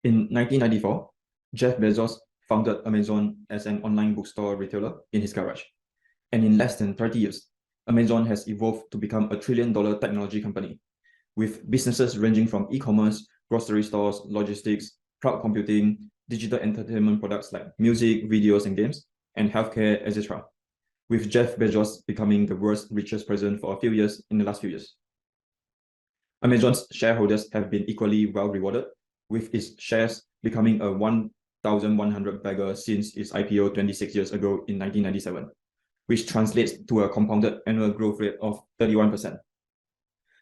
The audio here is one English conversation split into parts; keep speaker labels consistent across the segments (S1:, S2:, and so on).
S1: In 1994, Jeff Bezos founded Amazon as an online bookstore retailer in his garage. And in less than 30 years, Amazon has evolved to become a trillion-dollar technology company, with businesses ranging from e-commerce, grocery stores, logistics, cloud computing, digital entertainment products like music, videos, and games, and healthcare, etc., with Jeff Bezos becoming the world's richest person for a few years in the last few years. Amazon's shareholders have been equally well rewarded, with its shares becoming a 1,100 bagger since its IPO 26 years ago in 1997, which translates to a compounded annual growth rate of 31%.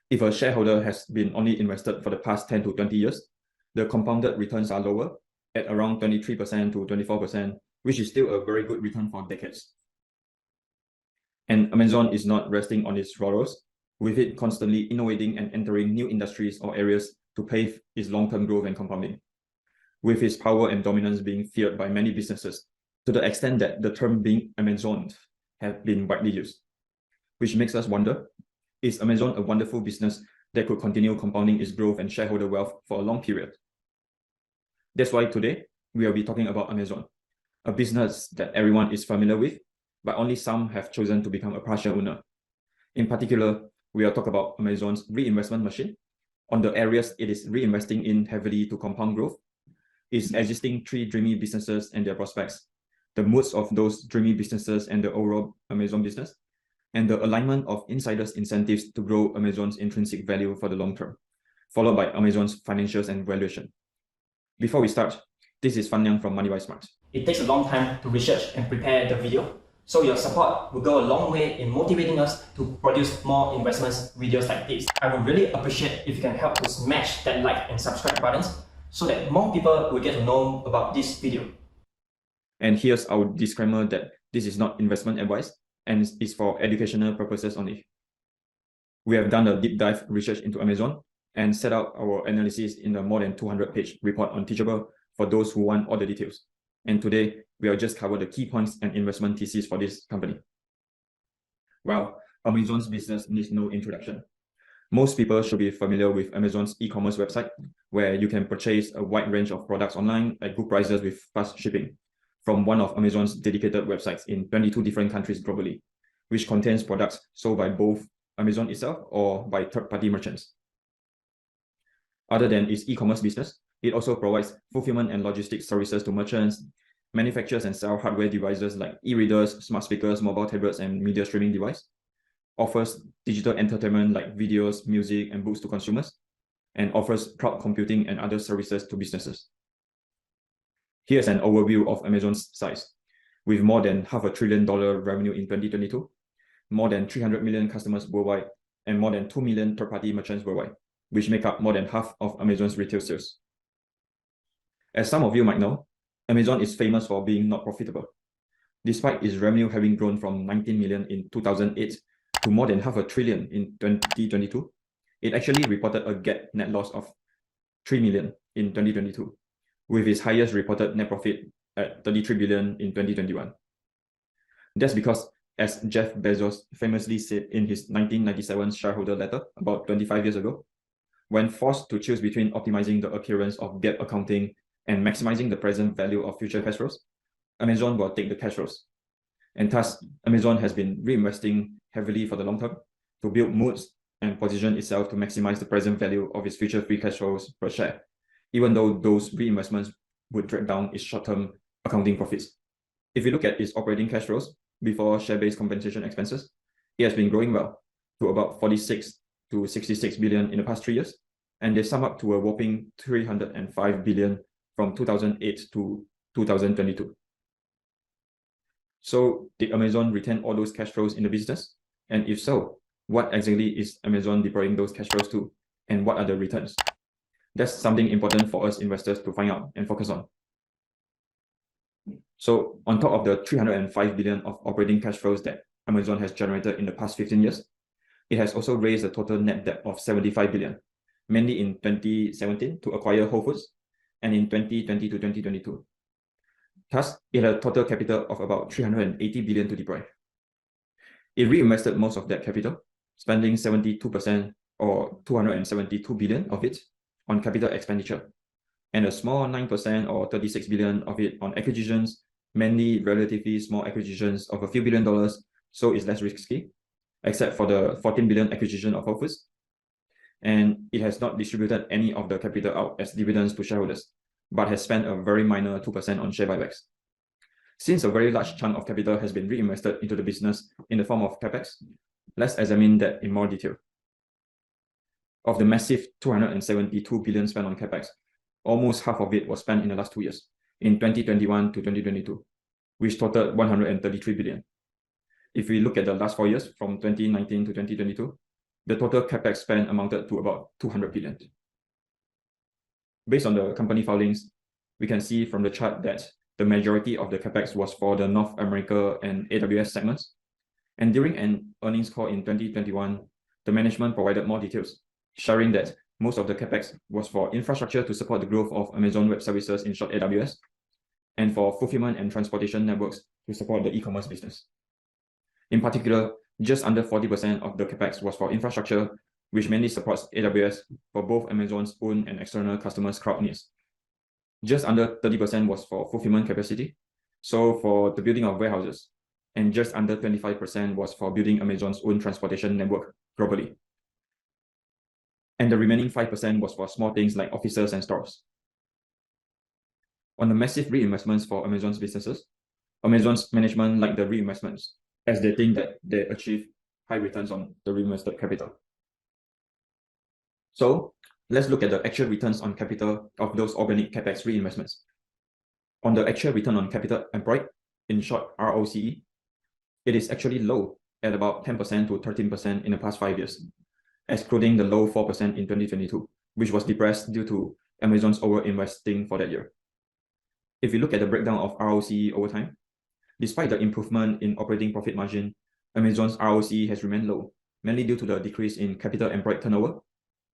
S1: If a shareholder has been only invested for the past 10 to 20 years, the compounded returns are lower at around 23% to 24%, which is still a very good return for decades. And Amazon is not resting on its laurels, with it constantly innovating and entering new industries or areas to pave its long-term growth and compounding, with its power and dominance being feared by many businesses, to the extent that the term being Amazoned have been widely used, which makes us wonder, is Amazon a wonderful business that could continue compounding its growth and shareholder wealth for a long period? That's why today we will be talking about Amazon, a business that everyone is familiar with, but only some have chosen to become a partial owner. In particular, we will talk about Amazon's reinvestment machine, on the areas it is reinvesting in heavily to compound growth, its existing 3 dreamy businesses and their prospects, the moods of those dreamy businesses and the overall Amazon business, and the alignment of insiders' incentives to grow Amazon's intrinsic value for the long term, followed by Amazon's financials and valuation. Before we start, this is Fan Liang from Moneywisesmart.
S2: It takes a long time to research and prepare the video, so your support will go a long way in motivating us to produce more investments videos like this. I would really appreciate if you can help to smash that like and subscribe buttons so that more people will get to know about this video.
S1: And here's our disclaimer that this is not investment advice and is for educational purposes only. We have done a deep dive research into Amazon and set out our analysis in a more than 200-page report on Teachable for those who want all the details. And today, we will just cover the key points and investment thesis for this company. Well, Amazon's business needs no introduction. Most people should be familiar with Amazon's e-commerce website, where you can purchase a wide range of products online at good prices with fast shipping from one of Amazon's dedicated websites in 22 different countries globally, which contains products sold by both Amazon itself or by third-party merchants. Other than its e-commerce business, it also provides fulfillment and logistics services to merchants, manufactures and sell hardware devices like e-readers, smart speakers, mobile tablets, and media streaming device, offers digital entertainment like videos, music, and books to consumers, and offers cloud computing and other services to businesses. Here's an overview of Amazon's size. With more than $500 billion revenue in 2022, more than 300 million customers worldwide, and more than 2 million third-party merchants worldwide, which make up more than half of Amazon's retail sales. As some of you might know, Amazon is famous for being not profitable. Despite its revenue having grown from 19 million in 2008 to more than $500 billion in 2022, it actually reported a GAAP net loss of 3 million in 2022, with its highest reported net profit at 33 billion in 2021. That's because, as Jeff Bezos famously said in his 1997 shareholder letter about 25 years ago, when forced to choose between optimizing the appearance of GAAP accounting and maximizing the present value of future cash flows, Amazon will take the cash flows. And thus, Amazon has been reinvesting heavily for the long term to build moods and position itself to maximize the present value of its future free cash flows per share, even though those reinvestments would drag down its short-term accounting profits. If you look at its operating cash flows before share-based compensation expenses, it has been growing well to about 46 to 66 billion in the past 3 years, and they sum up to a whopping 305 billion from 2008 to 2022. So did Amazon retain all those cash flows in the business? And if so, what exactly is Amazon deploying those cash flows to? And what are the returns? That's something important for us investors to find out and focus on. So on top of the 305 billion of operating cash flows that Amazon has generated in the past 15 years, it has also raised a total net debt of 75 billion, mainly in 2017 to acquire Whole Foods, and in 2020 to 2022. Thus, it had a total capital of about 380 billion to deploy. It reinvested most of that capital, spending 72% or 272 billion of it on capital expenditure, and a small 9% or 36 billion of it on acquisitions, mainly relatively small acquisitions of a few $1 billion, so it's less risky, except for the 14 billion acquisition of Whole Foods. And it has not distributed any of the capital out as dividends to shareholders, but has spent a very minor 2% on share buybacks. Since a very large chunk of capital has been reinvested into the business in the form of capex, let's examine that in more detail. Of the massive 272 billion spent on capex, almost half of it was spent in the last 2 years, in 2021 to 2022, which totaled 133 billion. If we look at the last 4 years, from 2019 to 2022, the total capex spend amounted to about 200 billion. Based on the company filings, we can see from the chart that the majority of the capex was for the North America and AWS segments. And during an earnings call in 2021, the management provided more details, sharing that most of the capex was for infrastructure to support the growth of Amazon Web Services, in short AWS, and for fulfillment and transportation networks to support the e-commerce business. In particular, just under 40% of the capex was for infrastructure, which mainly supports AWS for both Amazon's own and external customers' cloud needs. Just under 30% was for fulfillment capacity, so for the building of warehouses, and just under 25% was for building Amazon's own transportation network globally. And the remaining 5% was for small things like offices and stores. On the massive reinvestments for Amazon's businesses, Amazon's management like the reinvestments, as they think that they achieve high returns on the reinvested capital. So let's look at the actual returns on capital of those organic capex reinvestments. On the actual return on capital employed, in short ROCE, it is actually low at about 10% to 13% in the past 5 years, excluding the low 4% in 2022, which was depressed due to Amazon's over-investing for that year. If you look at the breakdown of ROCE over time, despite the improvement in operating profit margin, Amazon's ROCE has remained low, mainly due to the decrease in capital employed turnover,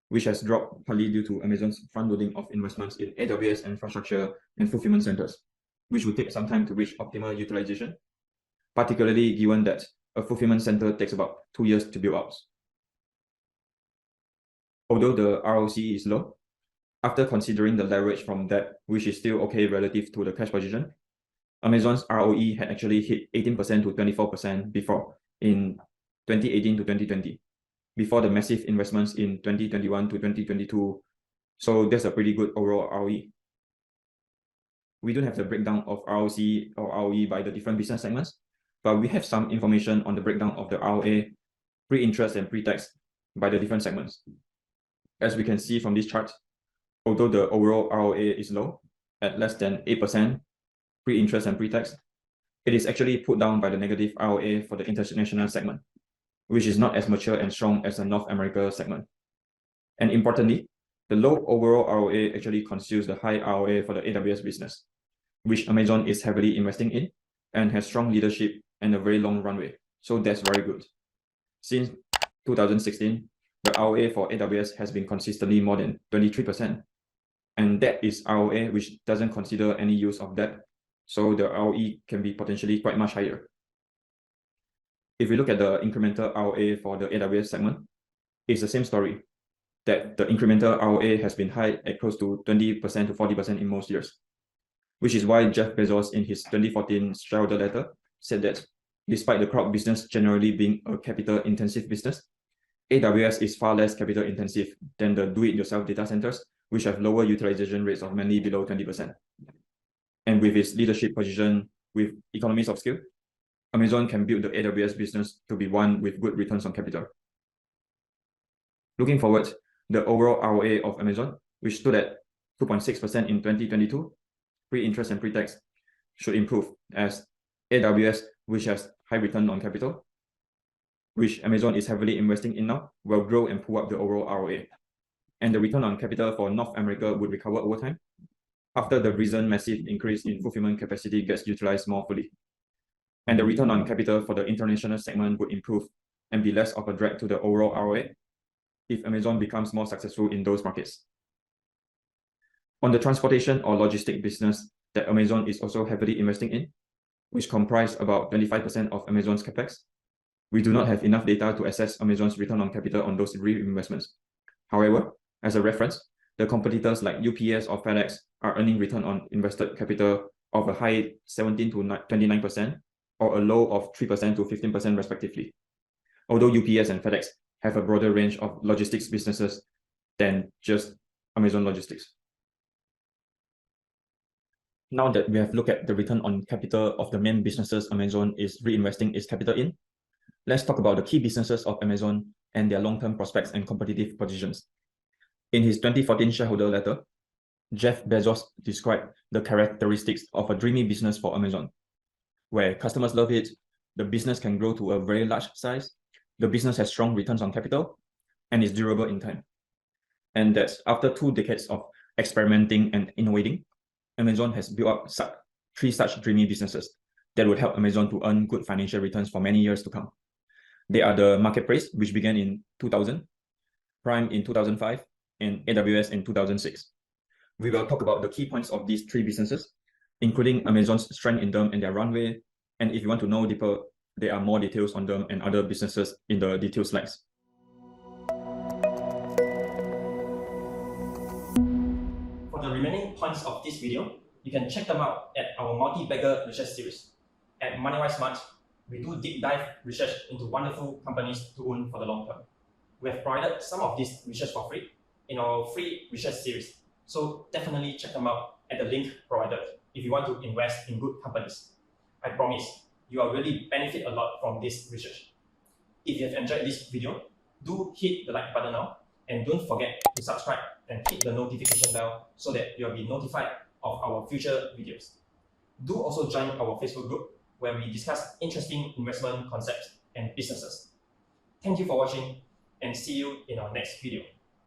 S1: which has dropped partly due to Amazon's front-loading of investments in AWS infrastructure and fulfillment centers, which will take some time to reach optimal utilization, particularly given that a fulfillment center takes about 2 years to build out. Although the ROCE is low, after considering the leverage from that, which is still okay relative to the cash position, Amazon's ROE had actually hit 18% to 24% before, in 2018 to 2020, before the massive investments in 2021 to 2022. So that's a pretty good overall ROE. We don't have the breakdown of ROCE or ROE by the different business segments, but we have some information on the breakdown of the ROA, pre-interest and pre-tax, by the different segments. As we can see from this chart, although the overall ROA is low, at less than 8%, pre-interest and pre-tax, it is actually put down by the negative ROA for the international segment, which is not as mature and strong as the North America segment. And importantly, the low overall ROA actually conceals the high ROA for the AWS business, which Amazon is heavily investing in and has strong leadership and a very long runway. So that's very good. Since 2016, the ROA for AWS has been consistently more than 23%. And that is ROA which doesn't consider any use of debt. So the ROE can be potentially quite much higher. If we look at the incremental ROA for the AWS segment, it's the same story, that the incremental ROA has been high at close to 20% to 40% in most years, which is why Jeff Bezos in his 2014 shareholder letter said that despite the cloud business generally being a capital-intensive business, AWS is far less capital-intensive than the do-it-yourself data centers, which have lower utilization rates of mainly below 20%. And with its leadership position with economies of scale, Amazon can build the AWS business to be one with good returns on capital. Looking forward, the overall ROA of Amazon, which stood at 2.6% in 2022, pre-interest and pre-tax, should improve as AWS, which has high return on capital, which Amazon is heavily investing in now, will grow and pull up the overall ROA. And the return on capital for North America would recover over time after the recent massive increase in fulfillment capacity gets utilized more fully. And the return on capital for the international segment would improve and be less of a drag to the overall ROA if Amazon becomes more successful in those markets. On the transportation or logistic business that Amazon is also heavily investing in, which comprise about 25% of Amazon's capex, we do not have enough data to assess Amazon's return on capital on those reinvestments. However, as a reference, the competitors like UPS or FedEx are earning return on invested capital of a high 17 to 29% or a low of 3% to 15% respectively. Although UPS and FedEx have a broader range of logistics businesses than just Amazon Logistics. Now that we have looked at the return on capital of the main businesses Amazon is reinvesting its capital in, let's talk about the key businesses of Amazon and their long-term prospects and competitive positions. In his 2014 shareholder letter, Jeff Bezos described the characteristics of a dreamy business for Amazon, where customers love it, the business can grow to a very large size, the business has strong returns on capital, and is durable in time. And that's after 2 decades of experimenting and innovating, Amazon has built up 3 such dreamy businesses that would help Amazon to earn good financial returns for many years to come. They are the Marketplace, which began in 2000, Prime in 2005, and AWS in 2006. We will talk about the key points of these 3 businesses, including Amazon's strength in them and their runway. And if you want to know deeper, there are more details on them and other businesses in the detailed slides.
S2: For the remaining points of this video, you can check them out at our multi-bagger research series. At Moneywisesmart, we do deep dive research into wonderful companies to own for the long term. We have provided some of this research for free in our free research series, so definitely check them out at the link provided if you want to invest in good companies. I promise you will really benefit a lot from this research. If you have enjoyed this video, do hit the like button now, and don't forget to subscribe and hit the notification bell so that you'll be notified of our future videos. Do also join our Facebook group where we discuss interesting investment concepts and businesses. Thank you for watching, and see you in our next video.